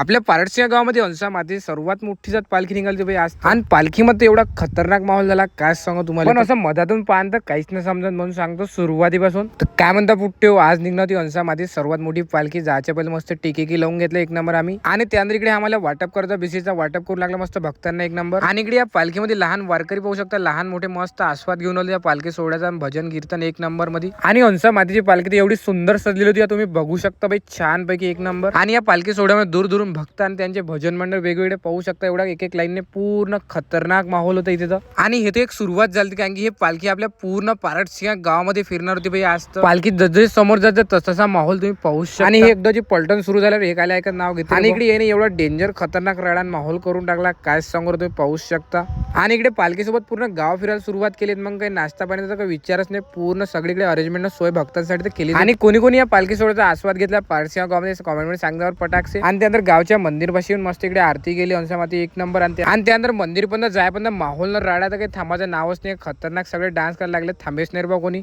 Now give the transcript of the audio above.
आपल्या पारडसिंगा गावामध्ये अंसा माती सर्वात मोठी जात पालखी निघाली बाई आज. आणि पालखीमध्ये एवढा खतरनाक माहोल झाला काय सांगू तुम्हाला. पण असं मधातून पाहता काहीच नाही समजत म्हणून सांगतो सुरुवातीपासून. तर काय म्हणता पुट्टे आज निघणार ती अंसा माती सर्वात मोठी पालखी. जायच्या पहिले मस्त टिकेकी लावून घेतलं एक नंबर आम्ही. आणि त्यानंतर इकडे आम्हाला वाटप करता बीसीचा वाटप करू लागला मस्त भक्तांना एक नंबर. आणि इकडे या पालखीमध्ये लहान वारकरी पाहू शकता, लहान मोठे मस्त आस्वाद घेऊन आले या पालखी सोहळ्याचा. भजन कीर्तन एक नंबर मध्ये. आणि अंसा मातीची पालखी एवढी सुंदर सजलेली होती तुम्ही बघू शकता बाई, छान पैकी एक नंबर. आणि या पालखी सोहळ्यामध्ये दूर दूरून भक्त आणि त्यांचे भजन मंडळ वेगवेगळे पाहू शकता. एवढा एक एक लाईनने पूर्ण खतरनाक माहोल होता इथे. आणि हे तर एक सुरुवात झाली कारण की हे पालखी आपल्या पूर्ण पारडसिंगा गावामध्ये फिरणार होती बाई आज. पालखी जसं समोर जाते तसा माहोल तुम्ही पाहू शकता. आणि हे एकदा जी पलटण सुरू झाल्यावर एक आल्या ऐकत नाव घेतलं. आणि इकडे येणे एवढा डेंजर खतरनाक रडान माहोल करून टाकला काय सांगू तुम्ही पाहू शकता. आणि इकडे पालखीसोबत पूर्ण गाव फिरायला सुरुवात केली. मग काही नाश्ता पाण्याचा काही विचारच नाही, पूर्ण सगळीकडे अरेंजमेंट सोय भक्तांसाठी तर केली. आणि कोणी कोणी या पालखी सोहळ्याचा आस्वाद घेतला पारडसिंगा गावामध्ये कॉमेंट मध्ये सांगण्यावर पटाकसे. आणि त्यानंतर गावच्या मंदिर पाशी येऊन मस्त इकडे आरती गेली अंसा माती एक नंबर. आणि त्यानंतर मंदिर पण जाय पण माहोल न राडा तर काही थांबायचं नावच नाही. खतरनाक सगळे डान्स करायला लागले, थांबेच नाही बा कोणी.